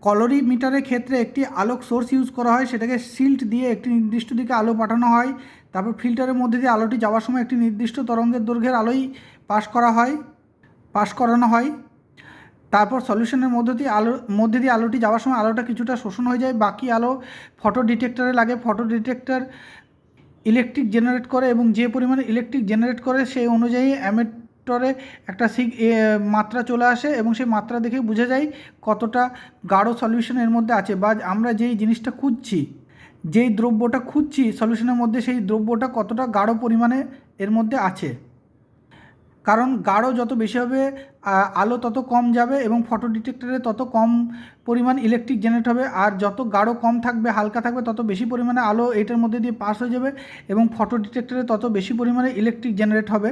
কলোরিমিটারের ক্ষেত্রে একটি আলোক source use করা হয়, সেটাকে শিল্ড দিয়ে একটি নির্দিষ্ট দিকে আলো পাঠানো হয়। তারপর ফিল্টারের মধ্যে দিয়ে আলোটি যাওয়ার সময় একটি নির্দিষ্ট তরঙ্গের দৈর্ঘ্যের আলোই পাস করানো হয়। তারপর সলিউশনের মধ্যে দিয়ে আলোটি যাওয়ার সময় আলোটা কিছুটা শোষণ হয়ে যায়, বাকি আলো ফটো ডিটেক্টরে লাগে। ফটো ডিটেক্টর ইলেকট্রিক জেনারেট করে এবং যে পরিমাণে ইলেকট্রিক জেনারেট করে সেই অনুযায়ী অ্যামিটরে একটা মাত্রা চলে আসে এবং সেই মাত্রা দেখে বোঝা যায় কতটা গাঢ় সলিউশন এর মধ্যে আছে, বা আমরা যেই জিনিসটা খুঁজছি, যেই দ্রব্যটা খুঁজছি সলিউশনের মধ্যে, সেই দ্রব্যটা কতটা গাঢ় পরিমাণে এর মধ্যে আছে। কারণ গাঢ় যত বেশি হবে আলো তত কম যাবে এবং ফটো ডিটেক্টরে তত কম পরিমাণ ইলেকট্রিক জেনারেট হবে, আর যত গাঢ় কম থাকবে, হালকা থাকবে, তত বেশি পরিমাণে আলো এইটার মধ্যে দিয়ে পাস হয়ে যাবে এবং ফটো ডিটেক্টরে তত বেশি পরিমাণে ইলেকট্রিক জেনারেট হবে।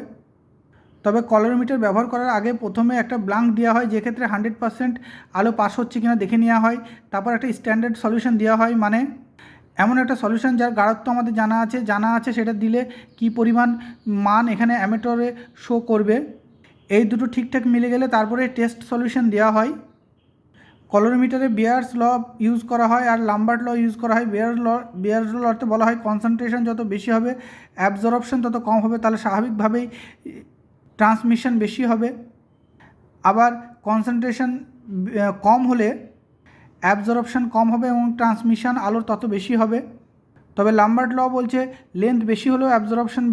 তবে কলোরিমিটার ব্যবহার করার আগে প্রথমে একটা ব্লাঙ্ক দেওয়া হয়, যেক্ষেত্রে 100% আলো পাস হচ্ছে কিনা দেখে নেওয়া হয়। তারপর একটা স্ট্যান্ডার্ড সলিউশন দেওয়া হয়, মানে এমন একটা সলিউশন যার গাঢ়ত্ব আমাদের জানা আছে সেটা দিলে কি পরিমাণ মান এখানে অ্যামিটরে শো করবে। এই দুটো ঠিকঠাক মিলে গেলে তারপরে টেস্ট সলিউশন দেওয়া হয়। কলোরিমিটারে বেয়ার্স ল ইউজ করা হয় আর লাম্বার্ট ল ইউজ করা হয়। বেয়ার্স ল অর্থে বলা হয় কনসেন্ট্রেশন যত বেশি হবে অ্যাবজর্পশন তত কম হবে, তাহলে স্বাভাবিকভাবেই ট্রান্সমিশন বেশি হবে। আবার কনসেন্ট্রেশন কম হলে অ্যাবজর্পশন কম হবে এবং ট্রান্সমিশন আলোর তত বেশি হবে। তবে লাম্বার্ট ল বলছে লেন্থ বেশি হলেও অ্যাবজর্পশন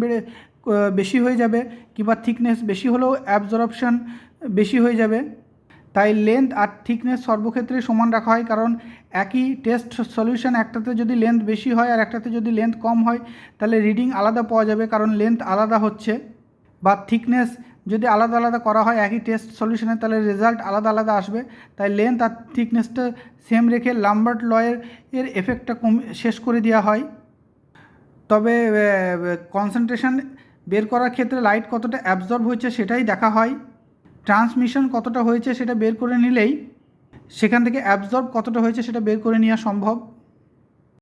বেশি হয়ে যাবে, কিংবা থিকনেস বেশি হলেও অ্যাবজর্পশন বেশি হয়ে যাবে। তাই লেন্থ আর থিকনেস সর্বক্ষেত্রে সমান রাখা হয়, কারণ একই টেস্ট সলিউশন একটাতে যদি লেন্থ বেশি হয় আর একটাতে যদি লেন্থ কম হয় তাহলে রিডিং আলাদা পাওয়া যাবে, কারণ লেন্থ আলাদা হচ্ছে। বা থিকনেস যদি আলাদা আলাদা করা হয় একই টেস্ট সলিউশনে তাহলে রেজাল্ট আলাদা আলাদা আসবে। তাই লেন্থ আর থিকনেসটা সেম রেখে লাম্বার্ট লয়ের এফেক্টটা শেষ করে দেওয়া হয়। তবে কনসেন্ট্রেশন বের করার ক্ষেত্রে লাইট কতটা অ্যাবজর্ব হয়েছে সেটাই দেখা হয়। ট্রান্সমিশন কতটা হয়েছে সেটা বের করে নিলেই সেখান থেকে অ্যাবজর্ব কতটা হয়েছে সেটা বের করে নেওয়া সম্ভব।